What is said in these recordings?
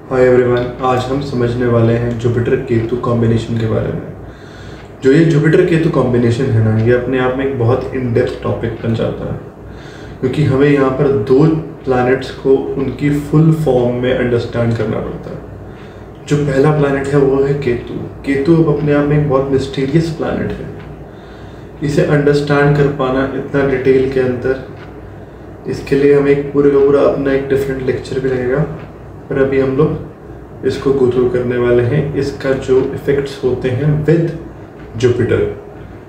Hi everyone, आज हम समझने वाले हैं जुपिटर केतु कॉम्बिनेशन के बारे में। जो ये जुपिटर केतु कॉम्बिनेशन है ना, ये अपने आप में एक बहुत इन डेप्थ टॉपिक बन जाता है, क्योंकि हमें यहाँ पर दो प्लैनेट्स को उनकी फुल फॉर्म में अंडरस्टैंड करना पड़ता है। जो पहला प्लैनेट है वो है केतु। केतु अब अपने आप में एक बहुत मिस्टीरियस प्लैनेट है। इसे अंडरस्टैंड कर पाना इतना डिटेल के अंदर, इसके लिए हमें एक पूरे का पूरा अपना एक डिफरेंट लेक्चर भी रहेगा। पर अभी हम लोग इसको गो थ्रू करने वाले हैं, इसका जो इफ़ेक्ट्स होते हैं विद जुपिटर।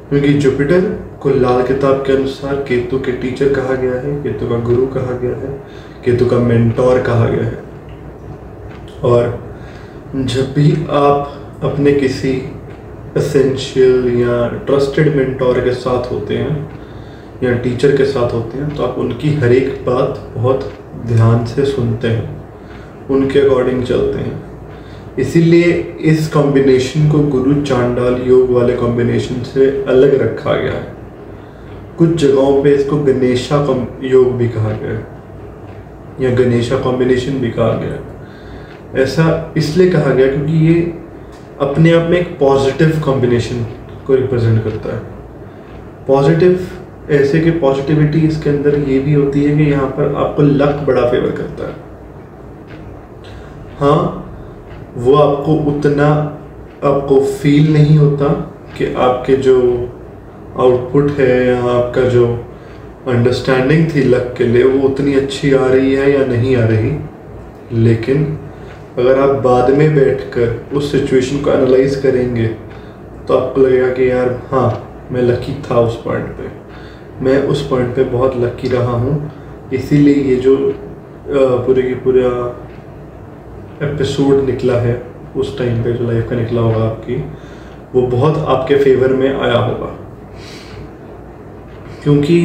क्योंकि जुपिटर को लाल किताब के अनुसार केतु के टीचर कहा गया है, केतु का गुरु कहा गया है, केतु का मेंटोर कहा गया है। और जब भी आप अपने किसी एसेंशियल या ट्रस्टेड मेंटोर के साथ होते हैं या टीचर के साथ होते हैं, तो आप उनकी हर एक बात बहुत ध्यान से सुनते हैं, उनके अकॉर्डिंग चलते हैं। इसीलिए इस कॉम्बिनेशन को गुरु चांडाल योग वाले कॉम्बिनेशन से अलग रखा गया है। कुछ जगहों पे इसको गणेशा योग भी कहा गया है या गणेशा कॉम्बिनेशन भी कहा गया है। ऐसा इसलिए कहा गया क्योंकि ये अपने आप में एक पॉजिटिव कॉम्बिनेशन को रिप्रेजेंट करता है। पॉजिटिव ऐसे कि पॉजिटिविटी इसके अंदर ये भी होती है कि यहाँ पर आपको लक बड़ा फेवर करता है। हाँ, वो आपको उतना आपको फील नहीं होता कि आपके जो आउटपुट है या आपका जो अंडरस्टैंडिंग थी लक के लिए वो उतनी अच्छी आ रही है या नहीं आ रही। लेकिन अगर आप बाद में बैठकर उस सिचुएशन को एनालाइज करेंगे तो आपको लगेगा कि यार हाँ, मैं लकी था उस पॉइंट पे, मैं उस पॉइंट पे बहुत लकी रहा हूँ। इसीलिए ये जो पूरे की पूरा एपिसोड निकला है उस टाइम पे, जो लाइफ का निकला होगा आपकी, वो बहुत आपके फेवर में आया होगा। क्योंकि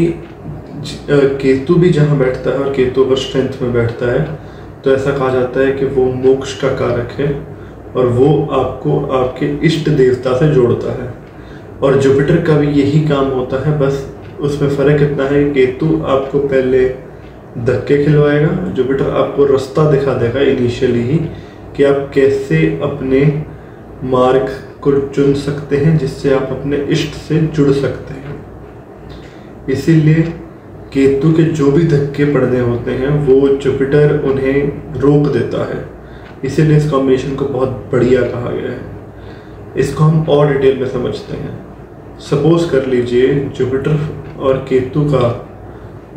केतु भी जहाँ बैठता है और केतु अगर स्ट्रेंथ में बैठता है तो ऐसा कहा जाता है कि वो मोक्ष का कारक है और वो आपको आपके इष्ट देवता से जोड़ता है। और जुपिटर का भी यही काम होता है, बस उसमें फ़र्क इतना है कि केतु आपको पहले धक्के खिलवाएगा, जुपिटर आपको रास्ता दिखा देगा इनिशियली ही कि आप कैसे अपने मार्ग को चुन सकते हैं जिससे आप अपने इष्ट से जुड़ सकते हैं। इसीलिए केतु के जो भी धक्के पड़ने होते हैं वो जुपिटर उन्हें रोक देता है। इसीलिए इस कॉम्बिनेशन को बहुत बढ़िया कहा गया है। इसको हम और डिटेल में समझते हैं। सपोज कर लीजिए जुपिटर और केतु का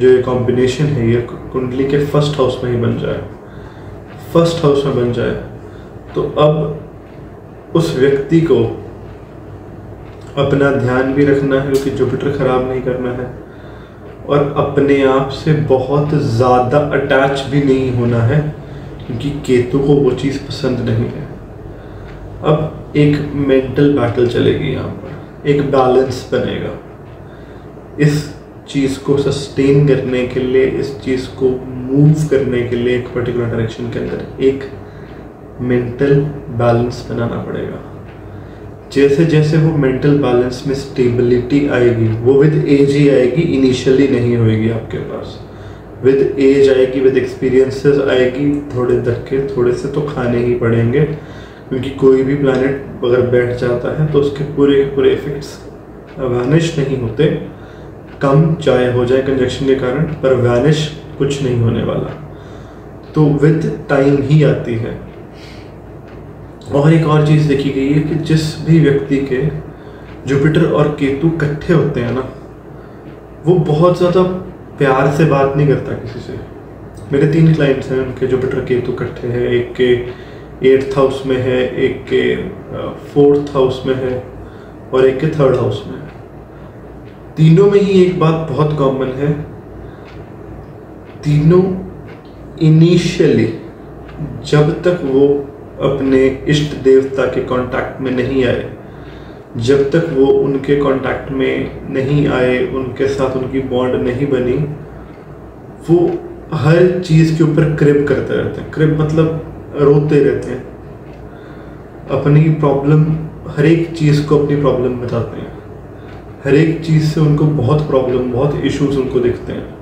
जो ये कॉम्बिनेशन है ये कुंडली के फर्स्ट हाउस में ही बन जाए, फर्स्ट हाउस में बन जाए, तो अब उस व्यक्ति को अपना ध्यान भी रखना है क्योंकि जुपिटर खराब नहीं करना है, और अपने आप से बहुत ज़्यादा अटैच भी नहीं होना है क्योंकि केतु को वो चीज़ पसंद नहीं है। अब एक मेंटल बैटल चलेगी यहाँ पर, एक बैलेंस बनेगा। इस चीज़ को सस्टेन करने के लिए, इस चीज़ को मूव करने के लिए एक पर्टिकुलर डायरेक्शन के अंदर एक मेंटल बैलेंस बनाना पड़ेगा। जैसे जैसे वो मेंटल बैलेंस में स्टेबिलिटी आएगी, वो विद एज ही आएगी, इनिशियली नहीं होएगी आपके पास। विद एज आएगी, विद एक्सपीरियंसेस आएगी। थोड़े धक्के थोड़े से तो खाने ही पड़ेंगे, क्योंकि कोई भी प्लैनेट अगर बैठ जाता है तो उसके पूरे के पूरे इफेक्ट्स वैनिश नहीं होते, कम चाहे हो जाए कंजक्शन के कारण, पर वैनिश कुछ नहीं होने वाला, तो विद टाइम ही आती है। और एक और चीज़ देखी गई है कि जिस भी व्यक्ति के जुपिटर और केतु इकट्ठे होते हैं ना, वो बहुत ज़्यादा प्यार से बात नहीं करता किसी से। मेरे 3 क्लाइंट्स हैं, उनके जुपिटर केतु इकट्ठे हैं, एक के 8th हाउस में है, एक के 4th हाउस में है और एक के 3rd हाउस में है। तीनों में ही एक बात बहुत कॉमन है, तीनों इनिशियली जब तक वो अपने इष्ट देवता के कांटेक्ट में नहीं आए, जब तक वो उनके कांटेक्ट में नहीं आए, उनके साथ उनकी बॉन्ड नहीं बनी, वो हर चीज़ के ऊपर क्रिप करते रहते हैं। क्रिप मतलब रोते रहते हैं, अपनी प्रॉब्लम, हर एक चीज़ को अपनी प्रॉब्लम बताते हैं, हर एक चीज़ से उनको बहुत प्रॉब्लम, बहुत इश्यूज उनको दिखते हैं।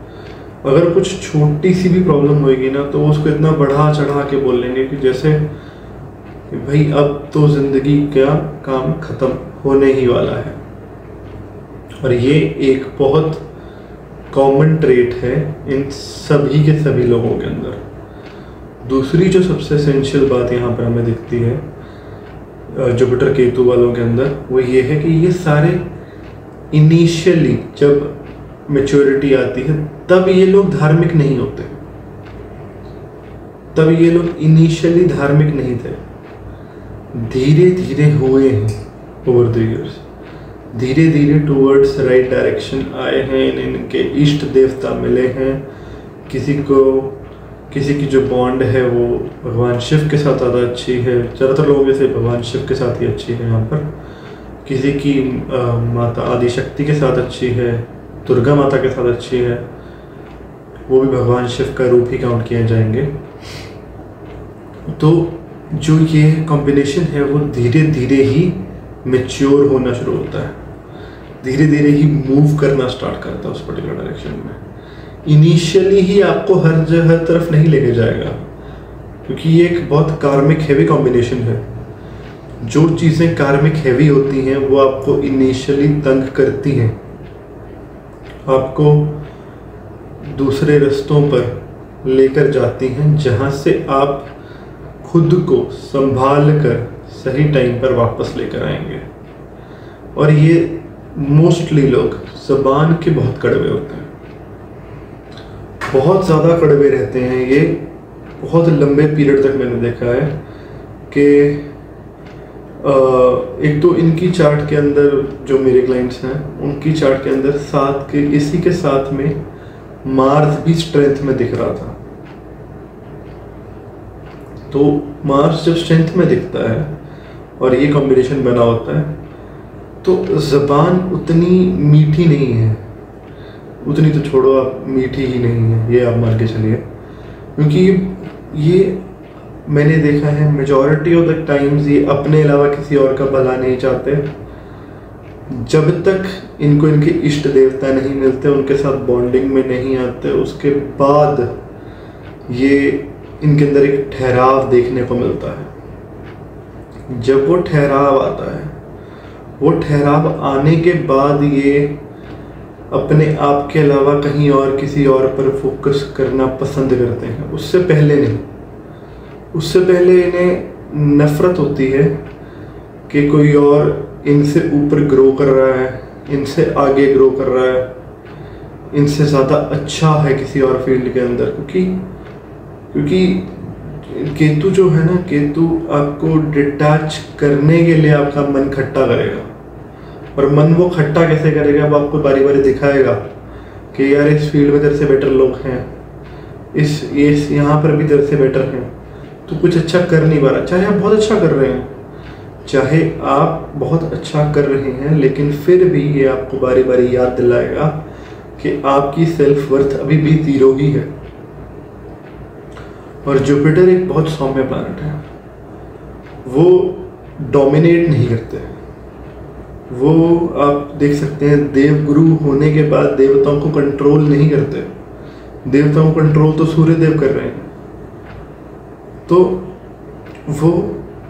अगर कुछ छोटी सी भी प्रॉब्लम होगी ना तो उसको इतना बढ़ा चढ़ा के बोल लेंगे कि जैसे कि भाई अब तो ज़िंदगी का काम ख़त्म होने ही वाला है। और ये एक बहुत कॉमन ट्रेट है इन सभी के सभी लोगों के अंदर। दूसरी जो सबसे एसेंशियल बात यहाँ पर हमें दिखती है जुपिटर केतु वालों के अंदर, वो ये है कि ये सारे इनिशियली जब मैच्योरिटी आती है तब ये लोग धार्मिक नहीं होते, तब ये लोग इनिशियली धार्मिक नहीं थे, धीरे धीरे हुए हैं ओवर द इयर्स, धीरे धीरे टूवर्ड्स राइट डायरेक्शन आए हैं, इनके इष्ट देवता मिले हैं, किसी की जो बॉन्ड है वो भगवान शिव के साथ ज़्यादा अच्छी है, ज़्यादातर लोगों से भगवान शिव के साथ ही अच्छी है यहाँ पर, किसी की माता आदिशक्ति के साथ अच्छी है, दुर्गा माता के साथ अच्छी है, वो भी भगवान शिव का रूप ही काउंट किए जाएंगे। तो जो ये कॉम्बिनेशन है वो धीरे धीरे ही मैच्योर होना शुरू होता है, धीरे धीरे ही मूव करना स्टार्ट करता है उस पर्टिकुलर डायरेक्शन में। इनिशियली ही आपको हर तरफ नहीं लेके जाएगा, क्योंकि ये एक बहुत कार्मिक हैवी कॉम्बिनेशन है। जो चीज़ें कार्मिक हैवी होती हैं वो आपको इनिशियली तंग करती हैं, आपको दूसरे रास्तों पर लेकर जाती हैं, जहाँ से आप खुद को संभाल कर सही टाइम पर वापस लेकर आएंगे। और ये मोस्टली लोग ज़बान के बहुत कड़वे होते हैं, बहुत ज़्यादा कड़वे रहते हैं ये। बहुत लंबे पीरियड तक मैंने देखा है कि एक तो इनकी चार्ट के अंदर जो मेरे क्लाइंट्स हैं उनकी चार्ट के अंदर साथ के इसी के साथ में मार्स भी स्ट्रेंथ में दिख रहा था। तो मार्स जब स्ट्रेंथ में दिखता है और ये कॉम्बिनेशन बना होता है तो ज़बान उतनी मीठी नहीं है, उतनी तो छोड़ो आप, मीठी ही नहीं है, ये आप मान के चलिए। क्योंकि ये मैंने देखा है मेजॉरिटी ऑफ द टाइम्स ये अपने अलावा किसी और का भला नहीं चाहते। जब तक इनको इनके इष्ट देवता नहीं मिलते, उनके साथ बॉन्डिंग में नहीं आते, उसके बाद ये इनके अंदर एक ठहराव देखने को मिलता है। जब वो ठहराव आता है, वो ठहराव आने के बाद ये अपने आप के अलावा कहीं और किसी और पर फोकस करना पसंद करते हैं। उससे पहले नहीं, उससे पहले इन्हें नफ़रत होती है कि कोई और इनसे ऊपर ग्रो कर रहा है, इनसे आगे ग्रो कर रहा है, इनसे ज़्यादा अच्छा है किसी और फील्ड के अंदर। क्योंकि केतु जो है ना, केतु आपको डिटैच करने के लिए आपका मन खट्टा करेगा। और मन वो खट्टा कैसे करेगा, वो आपको बारी बारी दिखाएगा कि यार इस फील्ड में तेरे से बेटर लोग हैं, इस यहाँ पर भी तेरे से बेटर हैं, तो कुछ अच्छा कर नहीं पा रहा। चाहे आप बहुत अच्छा कर रहे हैं, चाहे आप बहुत अच्छा कर रहे हैं, लेकिन फिर भी ये आपको बारी बारी याद दिलाएगा कि आपकी सेल्फ वर्थ अभी भी 0 ही है। और जुपिटर एक बहुत सौम्य प्लैनेट है, वो डोमिनेट नहीं करते। वो आप देख सकते हैं देवगुरु होने के बाद देवताओं को कंट्रोल नहीं करते। देवताओं को कंट्रोल तो सूर्य देव कर रहे हैं। तो वो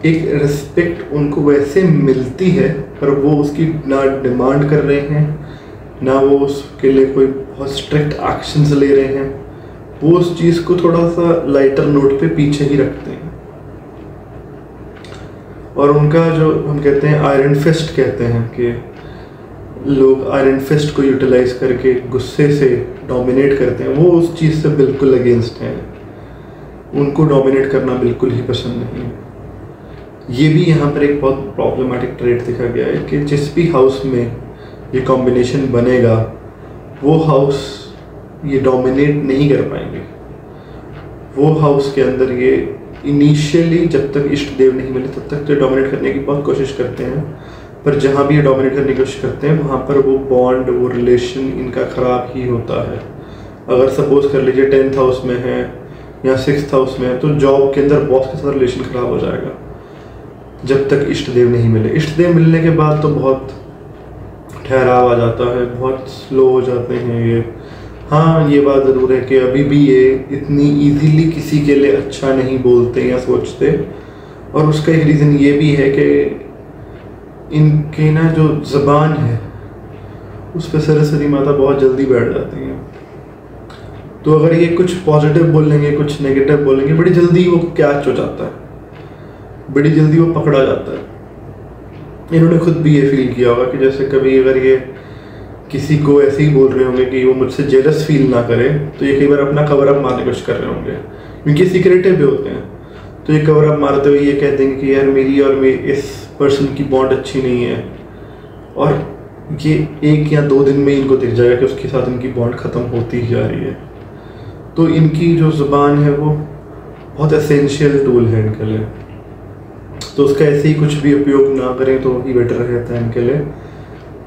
एक रिस्पेक्ट उनको वैसे मिलती है, पर वो उसकी ना डिमांड कर रहे हैं, ना वो उसके लिए कोई बहुत स्ट्रिक्ट एक्शंस ले रहे हैं। वो उस चीज़ को थोड़ा सा लाइटर नोट पे पीछे ही रखते हैं। और उनका जो हम कहते हैं आयरन फिस्ट कहते हैं कि लोग आयरन फिस्ट को यूटिलाइज करके गुस्से से डोमिनेट करते हैं, वो उस चीज़ से बिल्कुल अगेंस्ट हैं। उनको डोमिनेट करना बिल्कुल ही पसंद नहीं है। ये भी यहाँ पर एक बहुत प्रॉब्लमेटिक ट्रेट देखा गया है कि जिस भी हाउस में ये कॉम्बिनेशन बनेगा, वो हाउस ये डोमिनेट नहीं कर पाएंगे। वो हाउस के अंदर ये इनिशियली जब तक इष्ट देव नहीं मिले तब तक तो डोमिनेट करने की बहुत कोशिश करते हैं, पर जहाँ भी ये डोमिनेट करने की कोशिश करते हैं वहाँ पर वो बॉन्ड, वो रिलेशन इनका ख़राब ही होता है। अगर सपोज कर लीजिए 10th हाउस में है या 6th हाउस में है, तो जॉब के अंदर बॉस के साथ रिलेशन ख़राब हो जाएगा जब तक इष्ट देव नहीं मिले। इष्ट देव मिलने के बाद तो बहुत ठहराव आ जाता है, बहुत स्लो हो जाते हैं ये, हाँ, ये बात ज़रूर है कि अभी भी ये इतनी इजीली किसी के लिए अच्छा नहीं बोलते या सोचते, और उसका एक रीज़न ये भी है कि इनके ना जो ज़बान है उस पर सरस्वती माता बहुत जल्दी बैठ जाती हैं। तो अगर ये कुछ पॉजिटिव बोलेंगे, कुछ नेगेटिव बोलेंगे, बड़ी जल्दी वो कैच हो जाता है, बड़ी जल्दी वो पकड़ा जाता है। इन्होंने खुद भी ये फील किया होगा कि जैसे कभी अगर ये किसी को ऐसे ही बोल रहे होंगे कि वो मुझसे जेलस फील ना करे, तो ये कई बार अपना कवर अप मारने की कोशिश कर रहे होंगे, क्योंकि सीक्रेटिव भी होते हैं। तो ये कवर अप मारते हुए ये कहते हैं कि यार मेरी और इस पर्सन की बॉन्ड अच्छी नहीं है, और ये 1 या 2 दिन में इनको दिख जाएगा कि उसके साथ इनकी बॉन्ड ख़त्म होती ही जा रही है। तो इनकी जो ज़ुबान है वो बहुत एसेंशियल टूल है इनके लिए, तो उसका ऐसे ही कुछ भी उपयोग ना करें तो ही बेटर रहता है इनके लिए।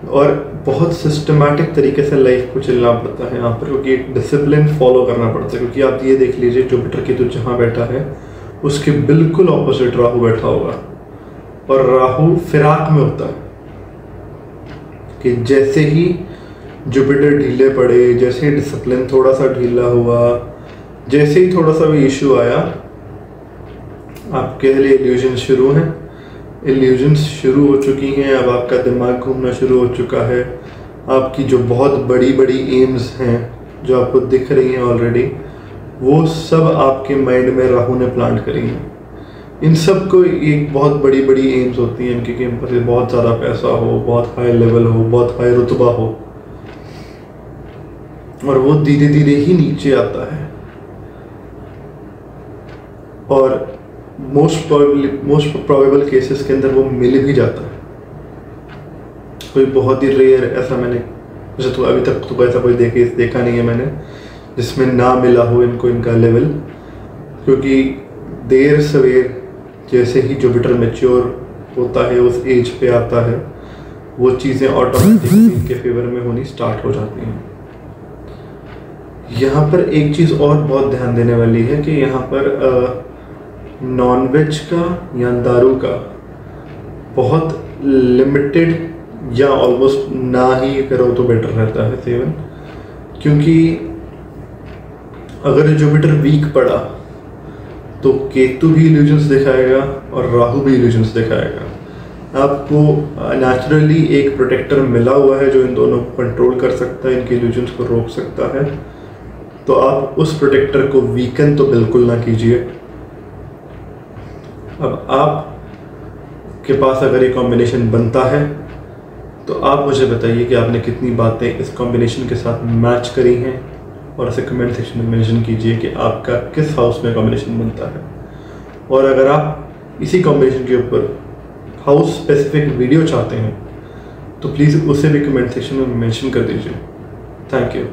और बहुत सिस्टमैटिक तरीके से लाइफ को चलना पड़ता है यहाँ पर, क्योंकि एक डिसिप्लिन फॉलो करना पड़ता है। क्योंकि आप ये देख लीजिए, जुपिटर केतु जहाँ बैठा है उसके बिल्कुल ऑपोजिट राहु बैठा होगा, और राहु फिराक में होता है कि जैसे ही जुपिटर ढीले पड़े, जैसे ही डिसिप्लिन थोड़ा सा ढीला हुआ, जैसे ही थोड़ा सा भी इशू आया, आपके लिए इल्यूजन्स शुरू हैं, इल्यूजन्स शुरू हो चुकी हैं। अब आपका दिमाग घूमना शुरू हो चुका है। आपकी जो बहुत बड़ी बड़ी एम्स हैं जो आपको दिख रही हैं ऑलरेडी, वो सब आपके माइंड में राहु ने प्लांट करी हैं। इन सब को एक बहुत बड़ी बड़ी एम्स होती हैं इनकी, कि इन पर बहुत ज़्यादा पैसा हो, बहुत हाई लेवल हो, बहुत हाई रुतबा हो, और वो धीरे धीरे ही नीचे आता है। और मोस्ट प्रोबेबल केसेस के अंदर वो मिल भी जाता है। कोई बहुत ही रेयर ऐसा मैंने जैसे तो अभी तक तो ऐसा कोई देखा नहीं है मैंने जिसमें ना मिला हो इनको इनका लेवल, क्योंकि देर सवेर जैसे ही जुपिटर मैच्योर होता है, उस एज पे आता है, वो चीज़ें ऑटोमेटिकली इनके फेवर में होनी स्टार्ट हो जाती हैं। यहाँ पर एक चीज़ और बहुत ध्यान देने वाली है कि यहाँ पर नॉनवेज का या दारू का बहुत लिमिटेड या ऑलमोस्ट ना ही करो तो बेटर रहता है सेवन, क्योंकि अगर जुपिटर वीक पड़ा तो केतु भी इल्यूजन्स दिखाएगा और राहु भी इल्यूजन्स दिखाएगा। आपको नेचुरली एक प्रोटेक्टर मिला हुआ है जो इन दोनों को कंट्रोल कर सकता है, इनके इल्यूजन्स को रोक सकता है, तो आप उस प्रोटेक्टर को वीकन तो बिल्कुल ना कीजिए। अब आप के पास अगर ये कॉम्बिनेशन बनता है तो आप मुझे बताइए कि आपने कितनी बातें इस कॉम्बिनेशन के साथ मैच करी हैं, और ऐसे कमेंट सेक्शन में मेंशन कीजिए कि आपका किस हाउस में कॉम्बिनेशन बनता है। और अगर आप इसी कॉम्बिनेशन के ऊपर हाउस स्पेसिफिक वीडियो चाहते हैं तो प्लीज़ उसे भी कमेंट सेक्शन में मेंशन कर दीजिए। Thank you.